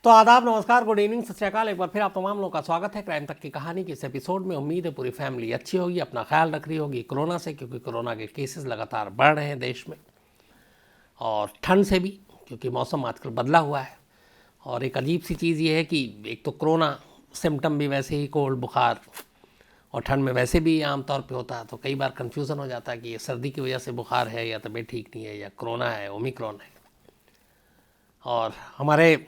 तो आदाब, नमस्कार, गुड इवनिंग, सत श्री अकाल। एक बार फिर आप तमाम लोगों का स्वागत है क्राइम तक की कहानी के इस एपिसोड में। उम्मीद है पूरी फैमिली अच्छी होगी, अपना ख्याल रख रही होगी कोरोना से, क्योंकि कोरोना के केसेस लगातार बढ़ रहे हैं देश में, और ठंड से भी, क्योंकि मौसम आजकल बदला हुआ है। और एक अजीब सी चीज़ ये है कि एक तो कोरोना सिम्टम भी वैसे ही कोल्ड, बुखार, और ठंड में वैसे भी आमतौर पे होता है, तो कई बार कन्फ्यूज़न हो जाता है कि ये सर्दी की वजह से बुखार है या तबीयत ठीक नहीं है या कोरोना है, ओमिक्रॉन है। और हमारे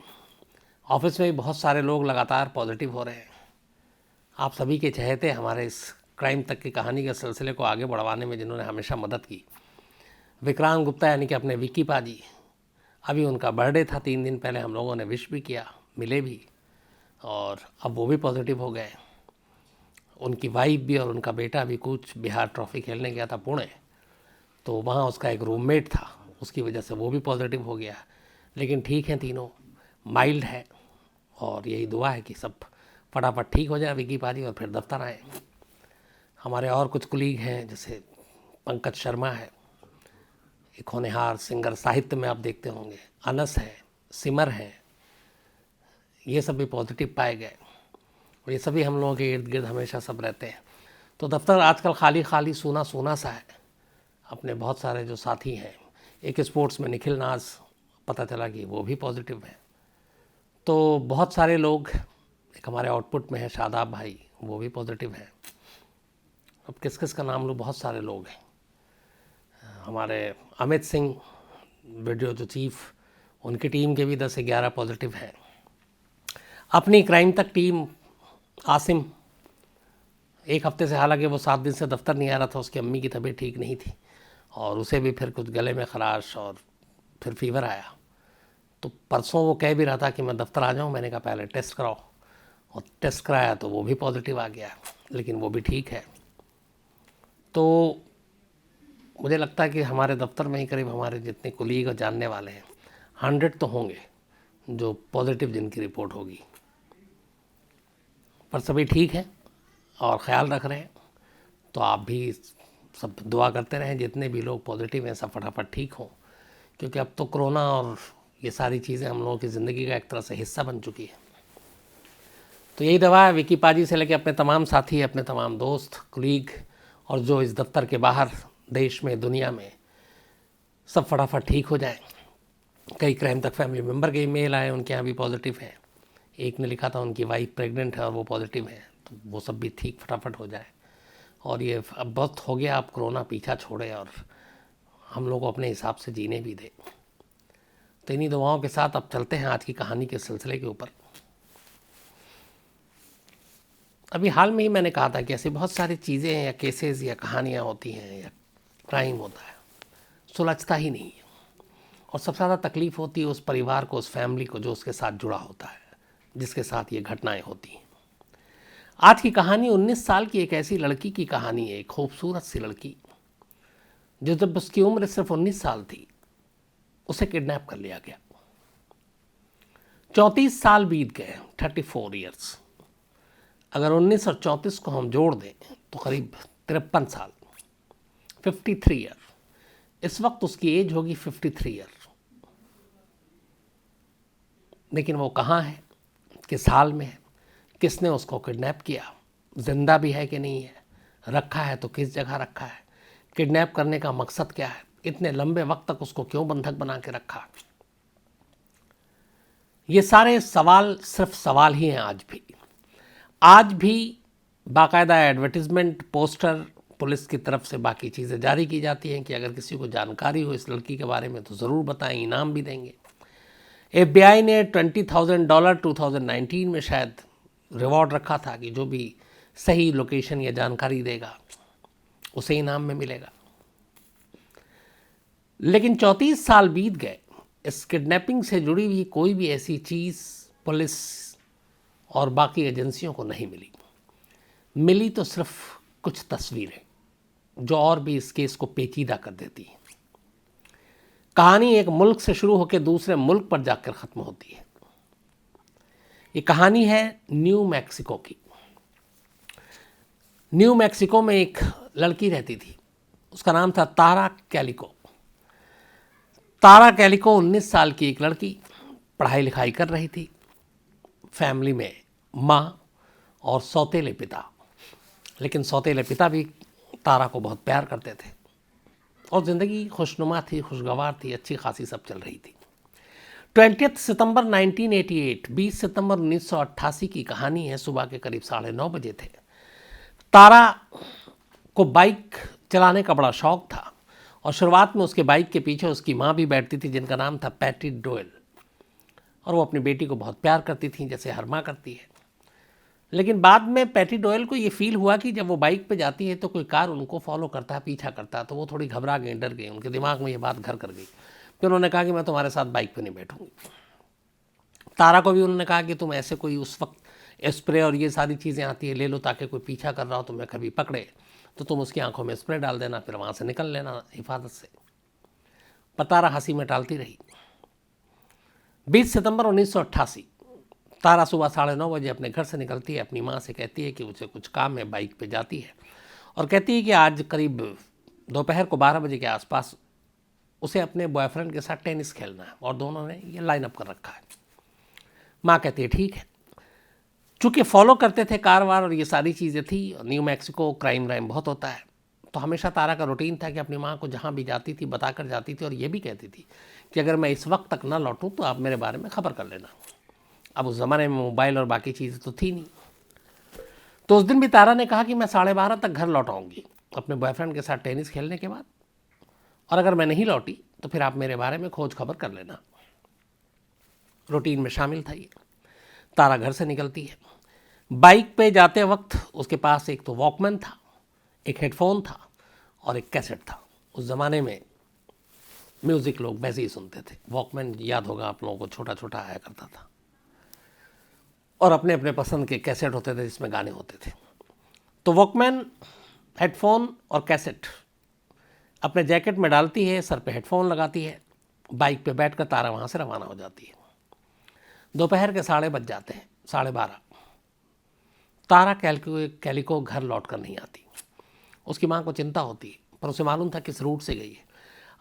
ऑफिस में भी बहुत सारे लोग लगातार पॉजिटिव हो रहे हैं। आप सभी के चहेते हमारे इस क्राइम तक की कहानी के सिलसिले को आगे बढ़वाने में जिन्होंने हमेशा मदद की, विक्रांत गुप्ता यानी कि अपने विक्की पाजी, अभी उनका बर्थडे था 3 दिन पहले, हम लोगों ने विश भी किया, मिले भी, और अब वो भी पॉजिटिव हो गए। उनकी वाइफ भी और उनका बेटा भी कुछ बिहार ट्रॉफी खेलने गया था पुणे, तो वहाँ उसका एक रूममेट था, उसकी वजह से वो भी पॉजिटिव हो गया। लेकिन ठीक हैं तीनों, माइल्ड है, और यही दुआ है कि सब फटाफट ठीक हो जाए विकी पाजी और फिर दफ्तर आए। हमारे और कुछ कुलीग हैं, जैसे पंकज शर्मा है, एक होनहार सिंगर, साहित्य में आप देखते होंगे, अनस है, सिमर है, ये सब भी पॉजिटिव पाए गए। और ये सभी हम लोगों के इर्द गिर्द हमेशा सब रहते हैं। तो दफ्तर आजकल खाली खाली सूना सूना सा है। अपने बहुत सारे जो साथी हैं, एक स्पोर्ट्स में निखिल नाज, पता चला कि वो भी पॉजिटिव है। तो बहुत सारे लोग, एक हमारे आउटपुट में है शादाब भाई, वो भी पॉजिटिव है। अब किस किस का नाम लूँ, बहुत सारे लोग हैं। हमारे अमित सिंह वीडियो जो चीफ, उनकी टीम के भी 10 से 11 पॉजिटिव हैं। अपनी क्राइम तक टीम, आसिम, एक हफ्ते से, हालांकि वो 7 दिन से दफ्तर नहीं आ रहा था, उसकी अम्मी की तबीयत ठीक नहीं थी और उसे भी फिर कुछ गले में खराश और फिर फीवर आया। तो परसों वो कह भी रहा था कि मैं दफ्तर आ जाऊँ, मैंने कहा पहले टेस्ट कराओ, और टेस्ट कराया तो वो भी पॉजिटिव आ गया, लेकिन वो भी ठीक है। तो मुझे लगता है कि हमारे दफ्तर में ही करीब हमारे जितने कुलीग और जानने वाले हैं 100 तो होंगे जो पॉजिटिव, जिनकी रिपोर्ट होगी। पर सभी ठीक हैं और ख़्याल रख रहे हैं। तो आप भी सब दुआ करते रहें, जितने भी लोग पॉजिटिव हैं सब फटाफट ठीक हों, क्योंकि अब तो कोरोना और ये सारी चीज़ें हम लोगों की ज़िंदगी का एक तरह से हिस्सा बन चुकी है। तो यही दवा है, विकी पाजी से लेकर अपने तमाम साथी, अपने तमाम दोस्त, कुलीग, और जो इस दफ्तर के बाहर देश में, दुनिया में, सब फटाफट ठीक हो जाए। कई क्राइम तक फैमिली मेम्बर के ईमेल आए, उनके यहाँ भी पॉजिटिव है। एक ने लिखा था उनकी वाइफ प्रेग्नेंट है और वो पॉजिटिव है, तो वो सब भी ठीक फटाफट हो जाए। और ये अब बहुत हो गया, आप कोरोना पीछा छोड़े और हम लोग को अपने हिसाब से जीने भी दे। तो इन्हीं दुआओं के साथ अब चलते हैं आज की कहानी के सिलसिले के ऊपर। अभी हाल में ही मैंने कहा था कि ऐसी बहुत सारी चीज़ें या केसेस या कहानियाँ होती हैं या क्राइम होता है, सुलझता ही नहीं है। और सबसे ज़्यादा तकलीफ़ होती है उस परिवार को, उस फैमिली को जो उसके साथ जुड़ा होता है, जिसके साथ ये घटनाएं होती हैं। आज की कहानी 19 साल की एक ऐसी लड़की की कहानी है, एक खूबसूरत सी लड़की, जो जब उसकी उम्र सिर्फ 19 साल थी, उसे किडनैप कर लिया गया। 34 साल बीत गए, 34 ईयर्स। अगर 19 और 34 को हम जोड़ दें तो करीब 53 साल, 53 ईयर। इस वक्त उसकी एज होगी 53 ईयर। लेकिन वो कहाँ है, किस हाल में है, किसने उसको किडनैप किया, जिंदा भी है कि नहीं है, रखा है तो किस जगह रखा है, किडनैप करने का मकसद क्या है, इतने लंबे वक्त तक उसको क्यों बंधक बना के रखा। ये सारे सवाल सिर्फ सवाल ही हैं। आज भी बाकायदा एडवर्टीज़मेंट, पोस्टर, पुलिस की तरफ से बाकी चीज़ें जारी की जाती हैं कि अगर किसी को जानकारी हो इस लड़की के बारे में तो ज़रूर बताएं, इनाम भी देंगे। FBI ने $20,000 2019 में शायद रिवॉर्ड रखा था कि जो भी सही लोकेशन या जानकारी देगा उसे इनाम में मिलेगा। लेकिन 34 साल बीत गए, इस किडनैपिंग से जुड़ी हुई कोई भी ऐसी चीज़ पुलिस और बाकी एजेंसियों को नहीं मिली। मिली तो सिर्फ कुछ तस्वीरें, जो और भी इस केस को पेचीदा कर देती हैं। कहानी एक मुल्क से शुरू होकर दूसरे मुल्क पर जाकर ख़त्म होती है। ये कहानी है न्यू मैक्सिको की। न्यू मैक्सिको में एक लड़की रहती थी, उसका नाम था तारा कैलिको। तारा कैलिको 19 साल की एक लड़की, पढ़ाई लिखाई कर रही थी, फैमिली में माँ और सौतेले पिता, लेकिन सौतेले पिता भी तारा को बहुत प्यार करते थे और ज़िंदगी खुशनुमा थी, खुशगवार थी, अच्छी खासी सब चल रही थी। 20 सितंबर 1988, 20 सितंबर 1988 की कहानी है। सुबह के करीब 9:30 बजे थे। तारा को बाइक चलाने का बड़ा शौक था और शुरुआत में उसके बाइक के पीछे उसकी माँ भी बैठती थी, जिनका नाम था पैटी डोयल, और वो अपनी बेटी को बहुत प्यार करती थी, जैसे हर माँ करती है। लेकिन बाद में पैटी डोयल को ये फील हुआ कि जब वो बाइक पे जाती है तो कोई कार उनको फॉलो करता है, पीछा करता है, तो वो थोड़ी घबरा गई, डर गई। उनके दिमाग में ये बात घर कर गई। फिर उन्होंने कहा कि मैं तुम्हारे साथ बाइक पे नहीं बैठूंगी। तारा को भी उन्होंने कहा कि तुम ऐसे कोई उस वक्त स्प्रे और ये सारी चीज़ें आती है ले लो, ताकि कोई पीछा कर रहा हो तुम्हें कभी पकड़े तो तुम उसकी आंखों में स्प्रे डाल देना, फिर वहाँ से निकल लेना हिफाजत से। पर तारा हंसी में टालती रही। 20 सितंबर 1988, तारा सुबह 9:30 बजे अपने घर से निकलती है, अपनी माँ से कहती है कि उसे कुछ काम है, बाइक पे जाती है और कहती है कि आज करीब दोपहर को 12 बजे के आसपास उसे अपने बॉयफ्रेंड के साथ टेनिस खेलना है और दोनों ने ये लाइन अप कर रखा है। माँ कहती है ठीक है। चूँकि फॉलो करते थे कार वार और ये सारी चीज़ें थी, और न्यू मैक्सिको क्राइम व्राइम बहुत होता है, तो हमेशा तारा का रूटीन था कि अपनी माँ को जहाँ भी जाती थी बता कर जाती थी और ये भी कहती थी कि अगर मैं इस वक्त तक ना लौटूँ तो आप मेरे बारे में खबर कर लेना। अब उस ज़माने में मोबाइल और बाकी चीज़ें तो थी नहीं। तो उस दिन भी तारा ने कहा कि मैं 12:30 तक घर लौट आऊँगी अपने बॉयफ्रेंड के साथ टेनिस खेलने के बाद, और अगर मैं नहीं लौटी तो फिर आप मेरे बारे में खोज खबर कर लेना। रूटीन में शामिल था ये। तारा घर से निकलती है। बाइक पे जाते वक्त उसके पास एक तो वॉकमैन था, एक हेडफोन था और एक कैसेट था। उस ज़माने में म्यूज़िक लोग वैसे ही सुनते थे। वॉकमैन याद होगा आप लोगों को, छोटा छोटा आया करता था और अपने अपने पसंद के कैसेट होते थे जिसमें गाने होते थे। तो वॉकमैन, हेडफोन और कैसेट अपने जैकेट में डालती है, सर पे हेडफोन लगाती है, बाइक पे बैठकर तारा वहाँ से रवाना हो जाती है। दोपहर के 12:30 बज जाते हैं, 12:30। तारा कैलिको घर लौट कर नहीं आती। उसकी माँ को चिंता होती है, पर उसे मालूम था किस रूट से गई है।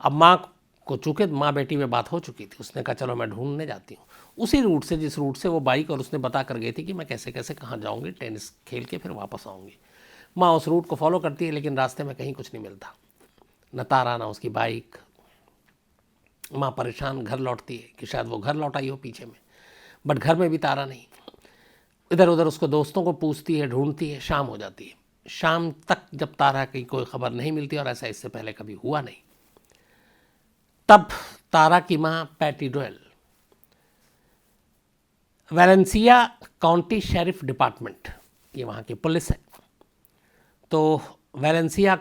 अब माँ को चूँकि माँ बेटी में बात हो चुकी थी, उसने कहा चलो मैं ढूंढने जाती हूँ उसी रूट से जिस रूट से वो बाइक और उसने बता कर गई थी कि मैं कैसे कैसे कहाँ जाऊँगी, टेनिस खेल के फिर वापस आऊँगी। माँ उस रूट को फॉलो करती है, लेकिन रास्ते में कहीं कुछ नहीं मिलता, न तारा न उसकी बाइक। माँ परेशान घर लौटती है कि शायद वो घर लौट आई हो पीछे में, बट घर में भी तारा नहीं। इधर उधर उसको दोस्तों को पूछती है, ढूंढती है। शाम हो जाती है। शाम तक जब तारा की कोई खबर नहीं मिलती, और ऐसा इससे पहले कभी हुआ नहीं, तब तारा की माँ Patty Doyle Valencia County Sheriff Department, ये वहाँ की पुलिस है, तो वेलेंसिया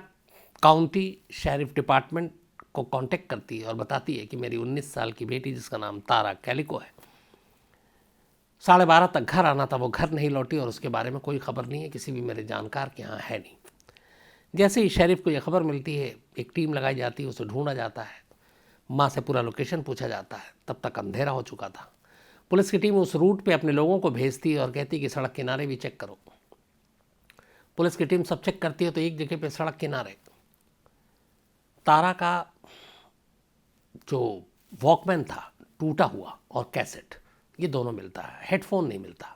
काउंटी शेरिफ डिपार्टमेंट को कांटेक्ट करती है और बताती है कि मेरी 19 साल की बेटी, जिसका नाम तारा कैलिको है, 12:30 तक घर आना था, वो घर नहीं लौटी और उसके बारे में कोई खबर नहीं है, किसी भी मेरे जानकार के यहाँ है नहीं। जैसे ही शेरिफ को यह खबर मिलती है, एक टीम लगाई जाती है, उसे ढूंढा जाता है, माँ से पूरा लोकेशन पूछा जाता है। तब तक अंधेरा हो चुका था। पुलिस की टीम उस रूट पे अपने लोगों को भेजती है और कहती है कि सड़क किनारे भी चेक करो। पुलिस की टीम सब चेक करती है तो एक जगह पे सड़क किनारे तारा का जो वॉकमैन था टूटा हुआ और कैसेट, ये दोनों मिलता है, हेडफोन नहीं मिलता।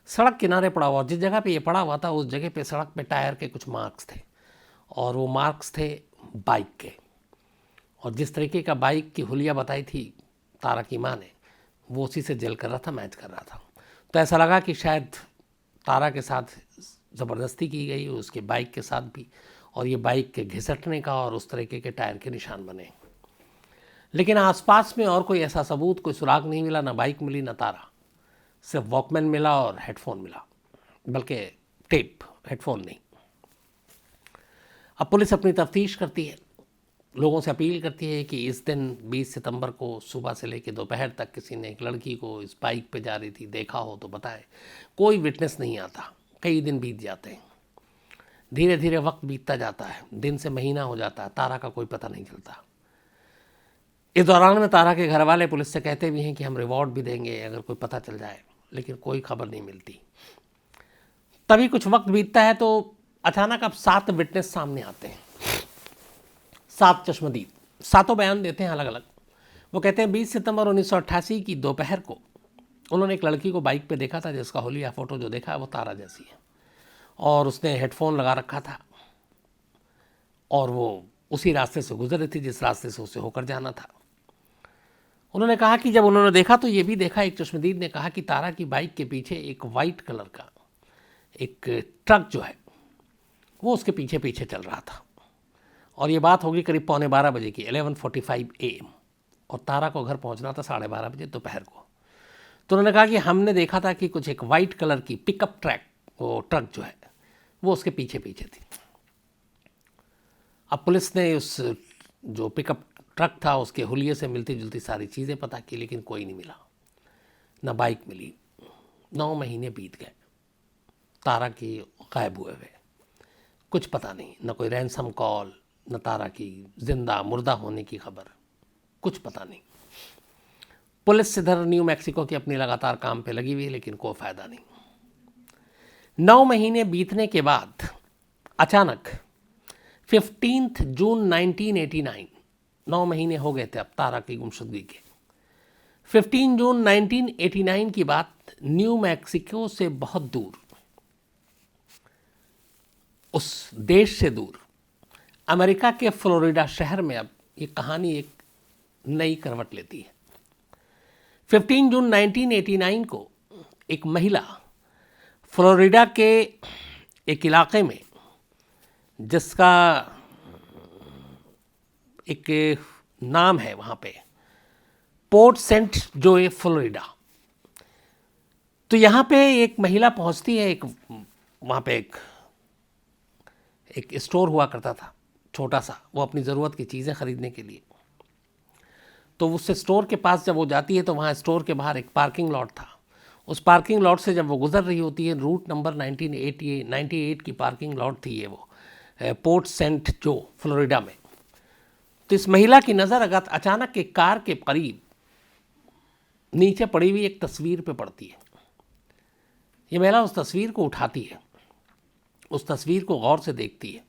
सड़क किनारे पड़ा हुआ, जिस जगह पे ये पड़ा हुआ था उस जगह पे सड़क पे टायर के कुछ मार्क्स थे, और वो मार्क्स थे बाइक के। और जिस तरीके का बाइक की हुलिया बताई थी तारा की माँ ने, वो उसी से जल कर रहा था, मैच कर रहा था। तो ऐसा लगा कि शायद तारा के साथ ज़बरदस्ती की गई, उसके बाइक के साथ भी, और ये बाइक के घिसटने का और उस तरीके के टायर के निशान बने। लेकिन आसपास में और कोई ऐसा सबूत, कोई सुराग नहीं मिला, ना बाइक मिली ना तारा। सिर्फ वॉकमैन मिला और हेडफोन मिला, बल्कि टेप, हेडफोन नहीं। अब पुलिस अपनी तफ्तीश करती है, लोगों से अपील करती है कि इस दिन 20 सितंबर को सुबह से लेकर दोपहर तक किसी ने एक लड़की को इस बाइक पे जा रही थी देखा हो तो बताए। कोई विटनेस नहीं आता। कई दिन बीत जाते हैं, धीरे धीरे वक्त बीतता जाता है, दिन से महीना हो जाता है, तारा का कोई पता नहीं चलता। इस दौरान में तारा के घर वाले पुलिस से कहते भी हैं कि हम रिवॉर्ड भी देंगे अगर कोई पता चल जाए, लेकिन कोई खबर नहीं मिलती। तभी कुछ वक्त बीतता है तो अचानक अब 7 विटनेस सामने आते हैं, 7 चश्मदीद। सातों बयान देते हैं अलग अलग। वो कहते हैं 20 सितंबर 1988 की दोपहर को उन्होंने एक लड़की को बाइक पे देखा था जिसका हुलिया फ़ोटो जो देखा है वो तारा जैसी है, और उसने हेडफोन लगा रखा था और वो उसी रास्ते से गुजर रही थी जिस रास्ते से उसे होकर जाना था। उन्होंने कहा कि जब उन्होंने देखा तो ये भी देखा, एक चश्मदीद ने कहा कि तारा की बाइक के पीछे एक वाइट कलर का एक ट्रक जो है वो उसके पीछे पीछे चल रहा था, और ये बात होगी करीब 11:15 की, 11:45 AM, और तारा को घर पहुंचना था 12:30 दोपहर को। तो उन्होंने कहा कि हमने देखा था कि कुछ एक वाइट कलर की पिकअप ट्रक जो है वो उसके पीछे पीछे थी। अब पुलिस ने उस जो पिकअप ट्रक था उसके हुलिये से मिलती जुलती सारी चीज़ें पता की, लेकिन कोई नहीं मिला, ना बाइक मिली। 9 महीने बीत गए, तारा की गायब हुए हुए, कुछ पता नहीं, न कोई रैंसम कॉल, न तारा की जिंदा मुर्दा होने की खबर, कुछ पता नहीं। पुलिस इधर न्यू मैक्सिको की अपनी लगातार काम पे लगी हुई है, लेकिन कोई फायदा नहीं। 9 महीने बीतने के बाद अचानक 15 जून 1989, 9 महीने हो गए थे अब तारा की गुमशुदगी के। 15 जून 1989 की बात, न्यू मैक्सिको से बहुत दूर, उस देश से दूर, अमेरिका के फ्लोरिडा शहर में अब ये कहानी एक नई करवट लेती है। 15 जून 1989 को एक महिला फ्लोरिडा के एक इलाके में, जिसका एक नाम है वहाँ पे पोर्ट सेंट जोए फ्लोरिडा, तो यहाँ पे एक महिला पहुँचती है। एक वहाँ पे एक स्टोर हुआ करता था छोटा सा, वो अपनी ज़रूरत की चीज़ें ख़रीदने के लिए। तो उस स्टोर के पास जब वो जाती है तो वहाँ स्टोर के बाहर एक पार्किंग लॉट था। उस पार्किंग लॉट से जब वो गुजर रही होती है, रूट नंबर 98 की पार्किंग लॉट थी ये, वो पोर्ट सेंट जो फ्लोरिडा में। तो इस महिला की नज़र अचानक एक कार के करीब नीचे पड़ी हुई एक तस्वीर पे पड़ती है। ये महिला उस तस्वीर को उठाती है, उस तस्वीर को गौर से देखती है।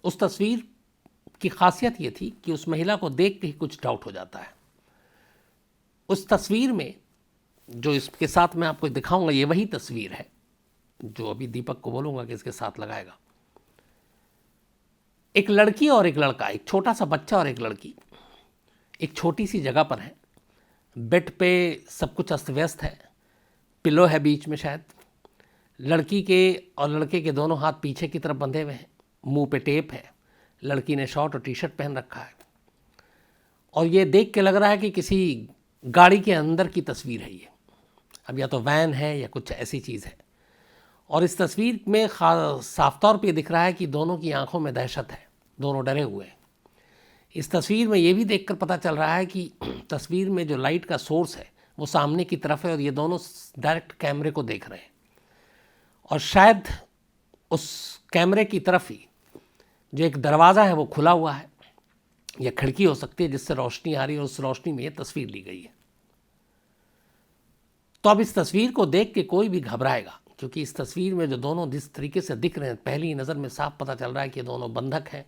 उस तस्वीर की खासियत ये थी कि उस महिला को देख के ही कुछ डाउट हो जाता है। उस तस्वीर में जो इसके साथ मैं आपको दिखाऊंगा, ये वही तस्वीर है जो अभी दीपक को बोलूँगा कि इसके साथ लगाएगा। एक लड़की और एक लड़का, एक छोटा सा बच्चा और एक लड़की एक छोटी सी जगह पर है। बेड पे सब कुछ अस्त व्यस्त है, पिलो है बीच में शायद। लड़की के और लड़के के दोनों हाथ पीछे की तरफ बंधे हुए हैं, मुंह पे टेप है। लड़की ने शॉर्ट और टी शर्ट पहन रखा है, और ये देख के लग रहा है कि किसी गाड़ी के अंदर की तस्वीर है ये। अब या तो वैन है या कुछ ऐसी चीज़ है। और इस तस्वीर में साफ तौर पे दिख रहा है कि दोनों की आंखों में दहशत है, दोनों डरे हुए हैं। इस तस्वीर में ये भी देखकर पता चल रहा है कि तस्वीर में जो लाइट का सोर्स है वो सामने की तरफ है, और ये दोनों डायरेक्ट कैमरे को देख रहे हैं। और शायद उस कैमरे की तरफ ही जो एक दरवाज़ा है वो खुला हुआ है, या खिड़की हो सकती है जिससे रोशनी आ रही है, और उस रोशनी में ये तस्वीर ली गई है। तो अब इस तस्वीर को देख के कोई भी घबराएगा, क्योंकि इस तस्वीर में जो दोनों जिस तरीके से दिख रहे हैं, पहली नज़र में साफ पता चल रहा है कि ये दोनों बंधक हैं।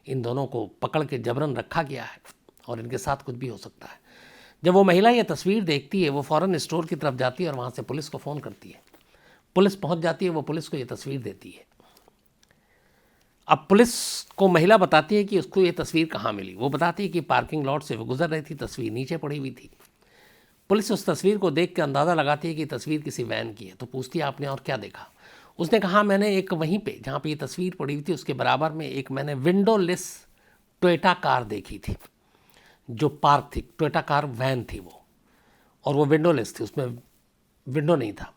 इन दोनों को पकड़ के जबरन रखा गया है, और इनके साथ कुछ भी हो सकता है। जब वो महिला ये तस्वीर देखती है, वो फ़ौरन स्टोर की तरफ जाती है और वहाँ से पुलिस को फ़ोन करती है। पुलिस पहुँच जाती है, वो पुलिस को ये तस्वीर देती है। अब पुलिस को महिला बताती है कि उसको ये तस्वीर कहाँ मिली। वो बताती है कि पार्किंग लॉट से वो गुजर रही थी, तस्वीर नीचे पड़ी हुई थी। पुलिस उस तस्वीर को देख के अंदाज़ा लगाती है कि तस्वीर किसी वैन की है। तो पूछती है आपने और क्या देखा? उसने कहा मैंने एक वहीं पे जहाँ पे ये तस्वीर पड़ी हुई थी उसके बराबर में एक मैंने विंडोलेस टोयोटा कार देखी थी जो पार्क थी। टोयोटा कार वैन थी वो, और वो विंडोलेस थी, उसमें विंडो नहीं था,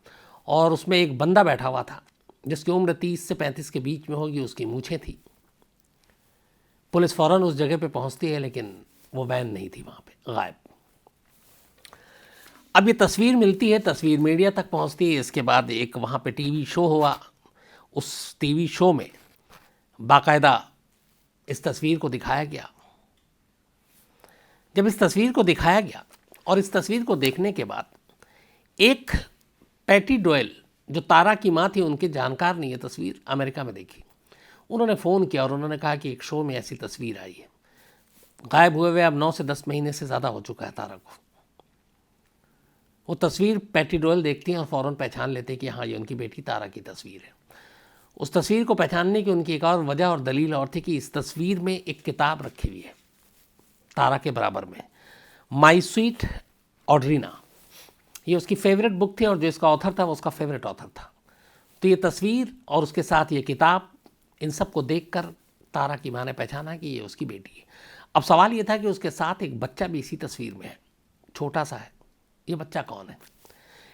और उसमें एक बंदा बैठा हुआ था जिसकी उम्र 30 से 35 के बीच में होगी। उसकी मूछें थी। पुलिस फ़ौरन उस जगह पे पहुंचती है, लेकिन वो वैन नहीं थी वहाँ पे, गायब। अब ये तस्वीर मिलती है, तस्वीर मीडिया तक पहुंचती है। इसके बाद एक वहाँ पे टीवी शो हुआ। उस टीवी शो में बाकायदा इस तस्वीर को दिखाया गया। जब इस तस्वीर को दिखाया गया, और इस तस्वीर को देखने के बाद एक पैटी डोयल जो तारा की माँ थी, उनके जानकार ने ये तस्वीर अमेरिका में देखी। उन्होंने फ़ोन किया और उन्होंने कहा कि एक शो में ऐसी तस्वीर आई है। गायब हुए हुए अब 9 से 10 महीने से ज़्यादा हो चुका है तारा को। वो तस्वीर पैटी डोयल देखती हैं और फ़ौरन पहचान लेते हैं कि हाँ ये उनकी बेटी तारा की तस्वीर है। उस तस्वीर को पहचानने की उनकी एक और वजह और दलील और थी कि इस तस्वीर में एक किताब रखी हुई है तारा के बराबर में, माई स्वीट ऑड्रीना। ये उसकी फेवरेट बुक थी और जो इसका ऑथर था वो उसका फेवरेट ऑथर था। तो ये तस्वीर और उसके साथ ये किताब, इन सब को देखकर तारा की माँ ने पहचाना कि ये उसकी बेटी है। अब सवाल ये था कि उसके साथ एक बच्चा भी इसी तस्वीर में है, छोटा सा है। ये बच्चा कौन है?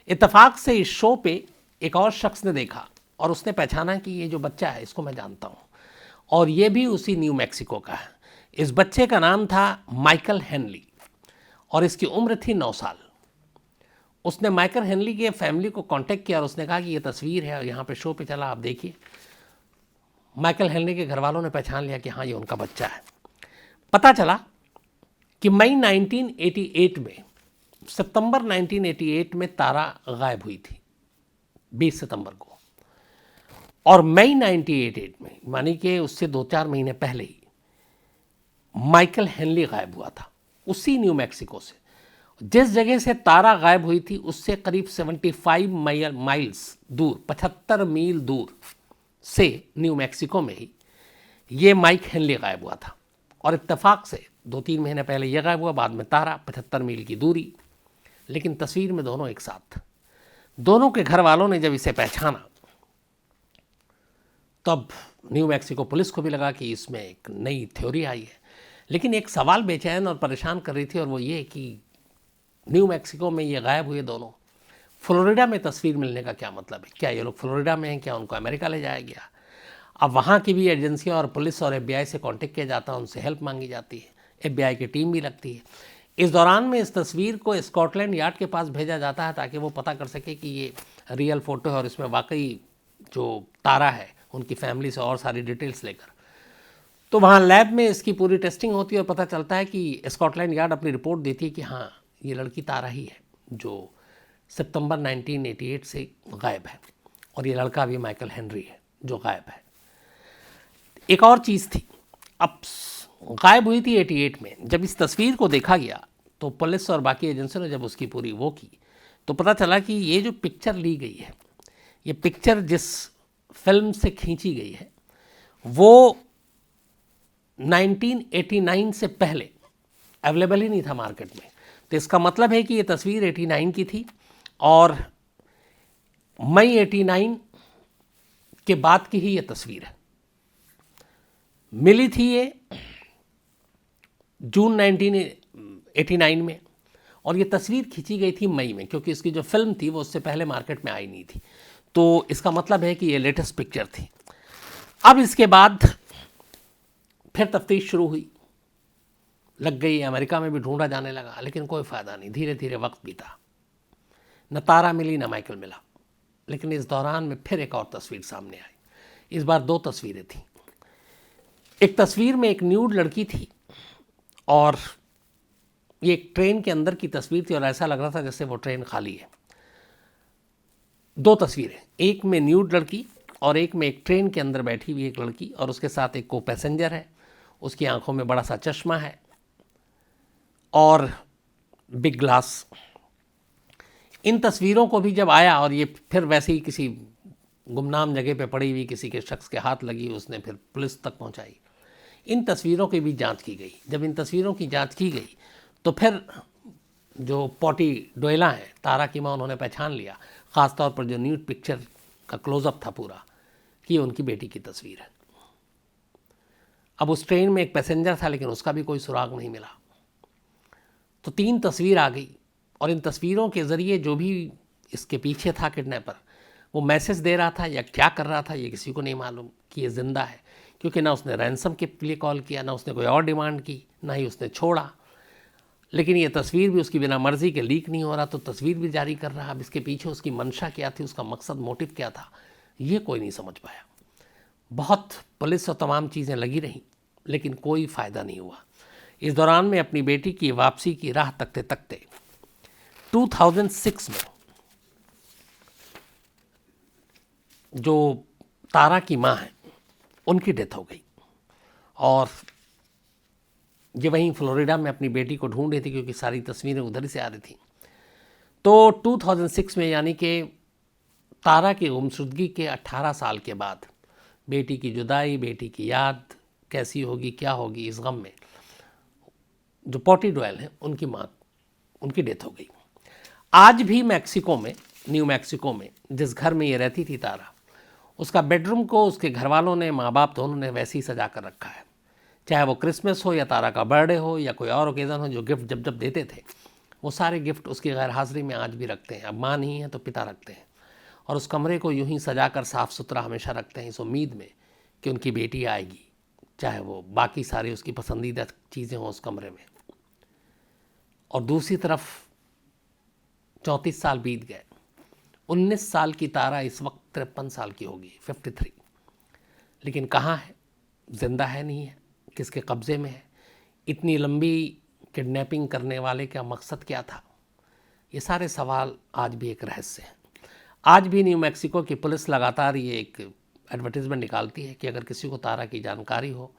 इत्तेफाक से इस शो पे एक और शख्स ने देखा और उसने पहचाना कि ये जो बच्चा है इसको मैं जानता हूँ, और ये भी उसी न्यू मैक्सिको का है। इस बच्चे का नाम था माइकल हेनली और इसकी उम्र थी 9 साल। उसने माइकल हेनली के फैमिली को कांटेक्ट किया और उसने कहा कि ये तस्वीर है और यहाँ पे शो पे चला, आप देखिए। माइकल हेनली के घर वालों ने पहचान लिया कि हाँ ये उनका बच्चा है। पता चला कि मई 1988 में, सितंबर 1988 में तारा गायब हुई थी 20 सितंबर को, और मई 1988 में मानी कि उससे 2-4 महीने पहले ही माइकल हेनली गायब हुआ था उसी न्यू मैक्सिको से। जिस जगह से तारा गायब हुई थी उससे करीब 75 माइल्स दूर, 75 मील दूर से न्यू मैक्सिको में ही ये माइक हेनली गायब हुआ था। और इत्तेफाक से 2-3 महीने पहले ये गायब हुआ, बाद में तारा, 75 मील की दूरी, लेकिन तस्वीर में दोनों एक साथ। दोनों के घर वालों ने जब इसे पहचाना तब न्यू मैक्सिको पुलिस को भी लगा कि इसमें एक नई थ्योरी आई है। लेकिन एक सवाल बेचैन और परेशान कर रही थी, और वो ये कि न्यू मैक्सिको में ये गायब हुए दोनों, फ्लोरिडा में तस्वीर मिलने का क्या मतलब है? क्या ये लोग फ्लोरिडा में हैं? क्या उनको अमेरिका ले जाया गया? अब वहाँ की भी एजेंसियाँ और पुलिस और FBI से कांटेक्ट किया जाता है, उनसे हेल्प मांगी जाती है, FBI की टीम भी लगती है। इस दौरान में इस तस्वीर को स्कॉटलैंड यार्ड के पास भेजा जाता है ताकि वो पता कर सके कि ये रियल फ़ोटो है और इसमें वाकई जो तारा है उनकी फैमिली से और सारी डिटेल्स लेकर। तो वहाँ लैब में इसकी पूरी टेस्टिंग होती है और पता चलता है कि स्कॉटलैंड यार्ड अपनी रिपोर्ट देती है कि हाँ ये लड़की तारा ही है जो सितंबर 1988 से गायब है, और ये लड़का भी माइकल हेनरी है जो गायब है। एक और चीज़ थी, अब गायब हुई थी 88 में। जब इस तस्वीर को देखा गया तो पुलिस और बाकी एजेंसियों ने जब उसकी पूरी वो की तो पता चला कि ये जो पिक्चर ली गई है, ये पिक्चर जिस फिल्म से खींची गई है वो 1989 से पहले अवेलेबल ही नहीं था मार्केट में। तो इसका मतलब है कि ये तस्वीर 89 की थी और मई 89 के बाद की ही ये तस्वीर है। मिली थी ये जून 1989 में और ये तस्वीर खींची गई थी मई में, क्योंकि इसकी जो फिल्म थी वो उससे पहले मार्केट में आई नहीं थी। तो इसका मतलब है कि ये लेटेस्ट पिक्चर थी। अब इसके बाद फिर तफ्तीश शुरू हुई, लग गई, अमेरिका में भी ढूंढा जाने लगा, लेकिन कोई फ़ायदा नहीं। धीरे धीरे वक्त बीता, न तारा मिली न माइकल मिला। लेकिन इस दौरान में फिर एक और तस्वीर सामने आई। इस बार 2 तस्वीरें थीं। एक तस्वीर में एक न्यूड लड़की थी और ये एक ट्रेन के अंदर की तस्वीर थी और ऐसा लग रहा था जैसे वो ट्रेन खाली है। 2 तस्वीरें, एक में न्यूड लड़की और एक में एक ट्रेन के अंदर बैठी हुई एक लड़की और उसके साथ एक को पैसेंजर है। उसकी आंखों में बड़ा सा चश्मा है और बिग ग्लास। इन तस्वीरों को भी जब आया और ये फिर वैसे ही किसी गुमनाम जगह पे पड़ी हुई किसी के शख्स के हाथ लगी, उसने फिर पुलिस तक पहुंचाई। इन तस्वीरों की भी जांच की गई। जब इन तस्वीरों की जांच की गई तो फिर जो पॉटी डोयला हैं, तारा की माँ, उन्होंने पहचान लिया, ख़ासतौर पर जो न्यूड पिक्चर का क्लोजअप था पूरा, कि ये उनकी बेटी की तस्वीर है। अब उस ट्रेन में एक पैसेंजर था लेकिन उसका भी कोई सुराग नहीं मिला। तो 3 तस्वीर आ गई और इन तस्वीरों के ज़रिए जो भी इसके पीछे था किडनैपर, वो मैसेज दे रहा था या क्या कर रहा था ये किसी को नहीं मालूम कि ये ज़िंदा है, क्योंकि ना उसने रैंसम के लिए कॉल किया, ना उसने कोई और डिमांड की, ना ही उसने छोड़ा। लेकिन ये तस्वीर भी उसकी बिना मर्ज़ी के लीक नहीं हो रहा, तो तस्वीर भी जारी कर रहा। अब इसके पीछे उसकी मंशा क्या थी, उसका मकसद, मोटिव क्या था, ये कोई नहीं समझ पाया। बहुत पुलिस और तमाम चीज़ें लगी रहीं लेकिन कोई फ़ायदा नहीं हुआ। इस दौरान में अपनी बेटी की वापसी की राह तकते तकते 2006 में जो तारा की माँ है उनकी डेथ हो गई और ये वहीं फ्लोरिडा में अपनी बेटी को ढूंढ रही थी, क्योंकि सारी तस्वीरें उधर ही से आ रही थी। तो 2006 में, यानी कि तारा की गुमशुदगी के 18 साल के बाद, बेटी की जुदाई, बेटी की याद कैसी होगी, क्या होगी, इस गम में जो पॉटी डॉयल हैं उनकी माँ, उनकी डेथ हो गई। आज भी मैक्सिको में, न्यू मैक्सिको में, जिस घर में ये रहती थी तारा, उसका बेडरूम को उसके घर वालों ने, माँ बाप दोनों ने वैसे ही सजा कर रखा है। चाहे वो क्रिसमस हो या तारा का बर्थडे हो या कोई और ओकेज़न हो, जो गिफ्ट जब जब देते थे वो सारे गिफ्ट उसकी गैर हाजिरी में आज भी रखते हैं। अब माँ नहीं है तो पिता रखते हैं, और उस कमरे को यूं ही सजा कर साफ़ सुथरा हमेशा रखते हैं, इस उम्मीद में कि उनकी बेटी आएगी, चाहे वो बाकी सारी उसकी पसंदीदा चीज़ें हों उस कमरे में। और दूसरी तरफ 34 साल बीत गए। 19 साल की तारा इस वक्त 53 साल की होगी, 53। लेकिन कहाँ है, जिंदा है नहीं है, किसके कब्ज़े में है, इतनी लंबी किडनैपिंग करने वाले का मकसद क्या था, ये सारे सवाल आज भी एक रहस्य हैं। आज भी न्यू मैक्सिको की पुलिस लगातार ये एक एडवर्टीज़मेंट निकालती है कि अगर किसी को तारा की जानकारी हो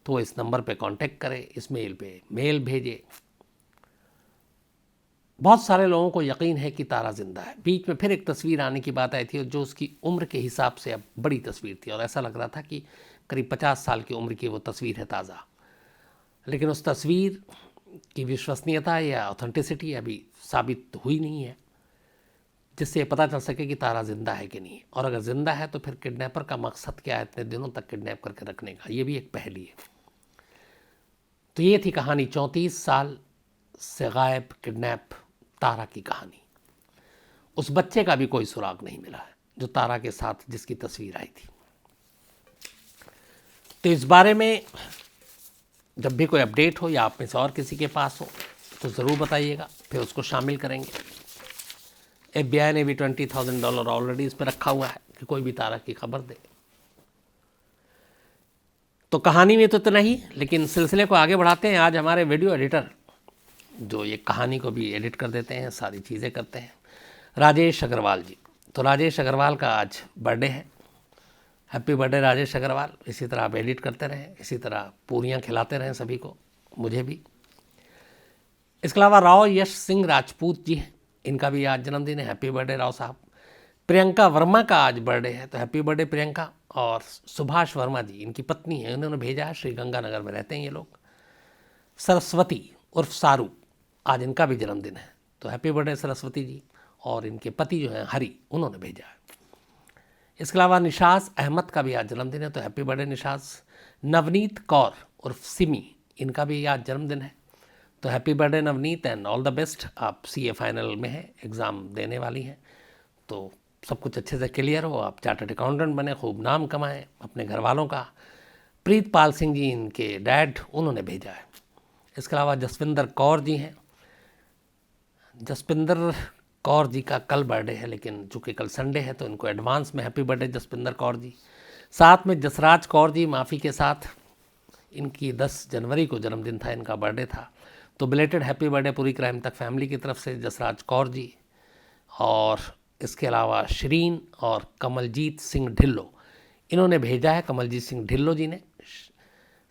तो वो इस नंबर पे कांटेक्ट करे, इस मेल पे मेल भेजे। बहुत सारे लोगों को यकीन है कि तारा जिंदा है। बीच में फिर एक तस्वीर आने की बात आई थी जो उसकी उम्र के हिसाब से अब बड़ी तस्वीर थी, और ऐसा लग रहा था कि करीब 50 साल की उम्र की वो तस्वीर है ताज़ा। लेकिन उस तस्वीर की विश्वसनीयता या ऑथेंटिसिटी अभी साबित हुई नहीं है, जिससे पता चल सके कि तारा जिंदा है कि नहीं। और अगर जिंदा है तो फिर किडनैपर का मकसद क्या है इतने दिनों तक किडनैप करके रखने का, ये भी एक पहेली है। तो ये थी कहानी 34 साल से गायब किडनैप तारा की कहानी। उस बच्चे का भी कोई सुराग नहीं मिला है जो तारा के साथ जिसकी तस्वीर आई थी। तो इस बारे में जब भी कोई अपडेट हो या आप में से और किसी के पास हो तो ज़रूर बताइएगा, फिर उसको शामिल करेंगे। FBI ने भी $20,000 ऑलरेडी इस पर रखा हुआ है कि कोई भी तारा की खबर दे। तो कहानी में तो इतना ही, लेकिन सिलसिले को आगे बढ़ाते हैं। आज हमारे वीडियो एडिटर जो ये कहानी को भी एडिट कर देते हैं, सारी चीज़ें करते हैं, राजेश अग्रवाल जी। तो राजेश अग्रवाल का आज बर्थडे है। Happy birthday Rajesh Agarwal. इसी तरह आप एडिट करते रहें, इसी तरह पूरियाँ खिलाते रहें सभी को, मुझे भी। इसके अलावा राव यश सिंह राजपूत जी हैं, इनका भी आज जन्मदिन है। हैप्पी बर्थडे राव साहब। प्रियंका वर्मा का आज बर्थडे है, तो हैप्पी बर्थडे प्रियंका। और सुभाष वर्मा जी इनकी पत्नी है, उन्होंने भेजा है, श्री गंगानगर में रहते हैं ये लोग। सरस्वती उर्फ सारू, आज इनका भी जन्मदिन है, तो हैप्पी बर्थडे सरस्वती जी। और इनके पति जो हैं हरी, उन्होंने भेजा है। इसके अलावा निशाज अहमद का भी आज जन्मदिन है, तो हैप्पी बर्थडे निशाज। नवनीत कौर उर्फ सिमी, इनका भी आज जन्मदिन है, तो happy birthday Navneet and all the best. आप CA फाइनल में हैं, एग्ज़ाम देने वाली हैं, तो सब कुछ अच्छे से क्लियर हो, आप चार्टर्ड अकाउंटेंट बने, खूब नाम कमाएं अपने घर वालों का। प्रीतपाल सिंह जी इनके डैड, उन्होंने भेजा है। इसके अलावा जसविंदर कौर जी हैं। जसविंदर कौर जी का कल बर्थडे है, लेकिन चूँकि कल संडे है तो इनको एडवांस में हैप्पी बर्थडे जसविंदर कौर जी। साथ में जसराज कौर जी, माफ़ी के साथ, इनकी 10 जनवरी को जन्मदिन था, इनका बर्थडे था, तो बिलेटेड हैप्पी बर्थडे पूरी क्राइम तक फैमिली की तरफ से जसराज कौर जी। और इसके अलावा श्रीन और कमलजीत सिंह ढिल्लो, इन्होंने भेजा है, कमलजीत सिंह ढिल्लो जी ने।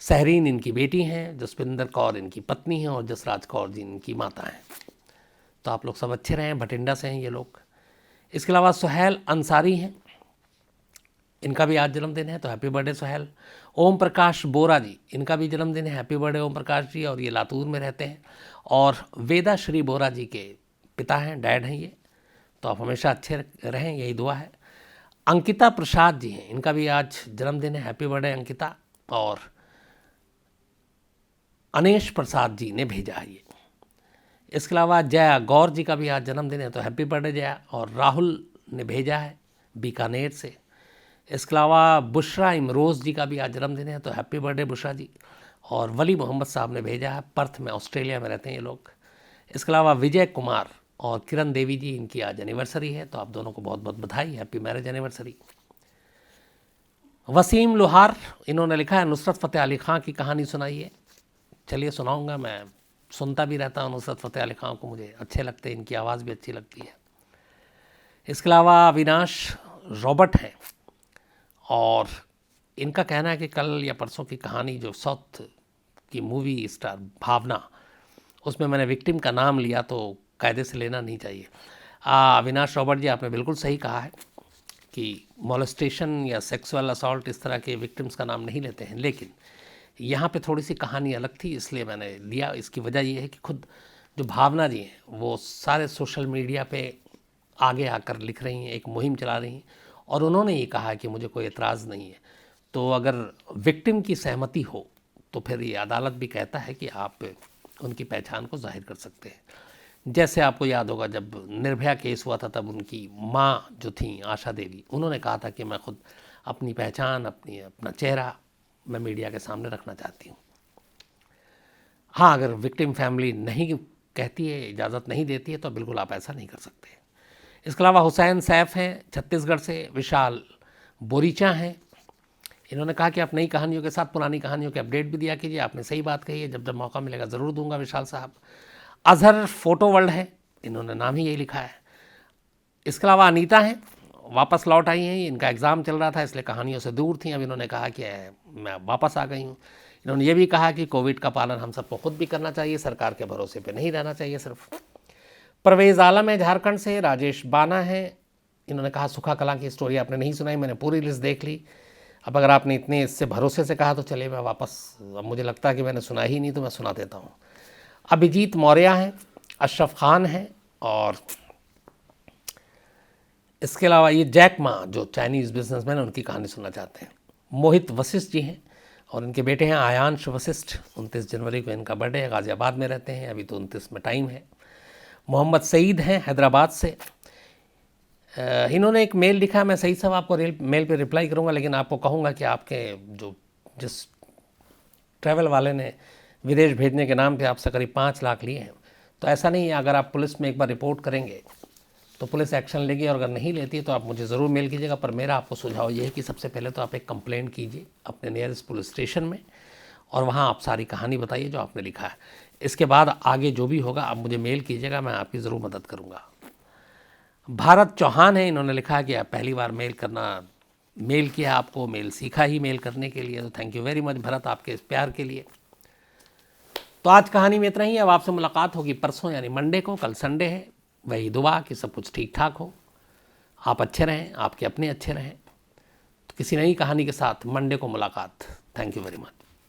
सहरीन इनकी बेटी हैं, जसविंदर कौर इनकी पत्नी हैं, और जसराज कौर जी इनकी माता हैं। तो आप लोग सब अच्छे रहें, भटिंडा से हैं ये लोग। इसके अलावा सुहेल अंसारी हैं, इनका भी आज जन्मदिन है, तो हैप्पी बर्थडे सुहेल। ओम प्रकाश बोरा जी, इनका भी जन्मदिन है, हैप्पी बर्थडे ओम प्रकाश जी, और ये लातूर में रहते हैं। और वेदा श्री बोरा जी के पिता हैं, डैड हैं ये, तो आप हमेशा अच्छे रहें, यही दुआ है। अंकिता प्रसाद जी हैं, इनका भी आज जन्मदिन है, हैप्पी बर्थडे अंकिता। और अनेश प्रसाद जी ने भेजा है ये। इसके अलावा जया गौर जी का भी आज जन्मदिन है, तो हैप्पी बर्थडे जया। और राहुल ने भेजा है बीकानेर से। इसके अलावा बुशरा इमरोज़ जी का भी आज जन्मदिन है, तो हैप्पी बर्थडे बुशरा जी। और वली मोहम्मद साहब ने भेजा है, पर्थ में, ऑस्ट्रेलिया में रहते हैं ये लोग। इसके अलावा विजय कुमार और किरण देवी जी, इनकी आज एनिवर्सरी है, तो आप दोनों को बहुत बहुत बधाई, हैप्पी मैरिज एनिवर्सरी। वसीम लोहार, इन्होंने लिखा है नुसरत फ़तेह अली ख़ान की कहानी सुनाइए। चलिए सुनाऊंगा, मैं सुनता भी रहता हूँ नुसरत फ़तेह अली ख़ान को, मुझे अच्छे लगते हैं, इनकी आवाज़ भी अच्छी लगती है। इसके अलावा अविनाश रॉबर्ट हैं, और इनका कहना है कि कल या परसों की कहानी जो साउथ की मूवी स्टार भावना, उसमें मैंने विक्टिम का नाम लिया, तो कायदे से लेना नहीं चाहिए। अविनाश रॉबर्ट जी, आपने बिल्कुल सही कहा है कि मोलेस्टेशन या सेक्सुअल असॉल्ट इस तरह के विक्टिम्स का नाम नहीं लेते हैं, लेकिन यहाँ पे थोड़ी सी कहानी अलग थी, इसलिए मैंने लिया। इसकी वजह ये है कि खुद जो भावना जी हैं वो सारे सोशल मीडिया पे आगे आकर लिख रही हैं, एक मुहिम चला रही हैं, और उन्होंने ये कहा कि मुझे कोई एतराज़ नहीं है। तो अगर विक्टिम की सहमति हो तो फिर ये अदालत भी कहता है कि आप उनकी पहचान को जाहिर कर सकते हैं। जैसे आपको याद होगा जब निर्भया केस हुआ था, तब उनकी माँ जो थी आशा देवी, उन्होंने कहा था कि मैं खुद अपनी पहचान, अपना चेहरा मैं मीडिया के सामने रखना चाहती हूँ। हाँ, अगर विक्टिम फैमिली नहीं कहती है, इजाज़त नहीं देती है, तो बिल्कुल आप ऐसा नहीं कर सकते। इसके अलावा हुसैन सैफ हैं छत्तीसगढ़ से, विशाल बोरीचा हैं, इन्होंने कहा कि आप नई कहानियों के साथ पुरानी कहानियों के अपडेट भी दिया कीजिए। आपने सही बात कही है, जब जब मौका मिलेगा ज़रूर दूंगा विशाल साहब। अजहर फोटो वर्ल्ड है, इन्होंने नाम ही यही लिखा है। इसके अलावा अनीता हैं, वापस लौट आई हैं, इनका एग्ज़ाम चल रहा था इसलिए कहानियों से दूर थी, अब इन्होंने कहा कि मैं वापस आ गई हूँ। इन्होंने ये भी कहा कि कोविड का पालन हम सबको खुद भी करना चाहिए, सरकार के भरोसे पे नहीं रहना चाहिए सिर्फ। परवेज़ आलम है झारखंड से, राजेश बाना है, इन्होंने कहा सुखा कला की स्टोरी आपने नहीं सुनाई, मैंने पूरी लिस्ट देख ली। अब अगर आपने इतने इससे भरोसे से कहा तो चलिए मैं वापस, अब मुझे लगता है कि मैंने सुना ही नहीं तो मैं सुना देता हूँ। अभिजीत मौर्य हैं, अशरफ खान हैं, और इसके अलावा ये जैक मा जो चाइनीज़ बिजनेसमैन, उनकी कहानी सुनना चाहते हैं। मोहित वशिष्ठ जी हैं और इनके बेटे हैं आयांश वशिष्ठ। 29 जनवरी को इनका बर्थडे है, गाज़ियाबाद में रहते हैं, अभी तो 29 में टाइम है। मोहम्मद सईद हैं हैदराबाद से, इन्होंने एक मेल लिखा, मैं सही सब आपको मेल पे रिप्लाई करूंगा, लेकिन आपको कहूँगा कि आपके जिस ट्रैवल वाले ने विदेश भेजने के नाम पे आपसे करीब 5 लाख लिए हैं, तो ऐसा नहीं है, अगर आप पुलिस में एक बार रिपोर्ट करेंगे तो पुलिस एक्शन लेगी, और अगर नहीं लेती तो आप मुझे ज़रूर मेल कीजिएगा। पर मेरा आपको सुझाव ये है कि सबसे पहले तो आप एक कंप्लेंट कीजिए अपने नियरेस्ट पुलिस स्टेशन में, और वहाँ आप सारी कहानी बताइए जो आपने लिखा है। इसके बाद आगे जो भी होगा आप मुझे मेल कीजिएगा, मैं आपकी ज़रूर मदद करूँगा। भारत चौहान है, इन्होंने लिखा कि आप पहली बार मेल किया, आपको मेल सीखा ही मेल करने के लिए, तो thank you very much Bharat आपके इस प्यार के लिए। तो आज कहानी में इतना ही। अब आपसे मुलाकात होगी परसों यानी मंडे को, कल संडे है। वही दुआ कि सब कुछ ठीक ठाक हो, आप अच्छे रहें, आपके अपने अच्छे रहें। तो किसी नई कहानी के साथ मंडे को मुलाकात। Thank you very much.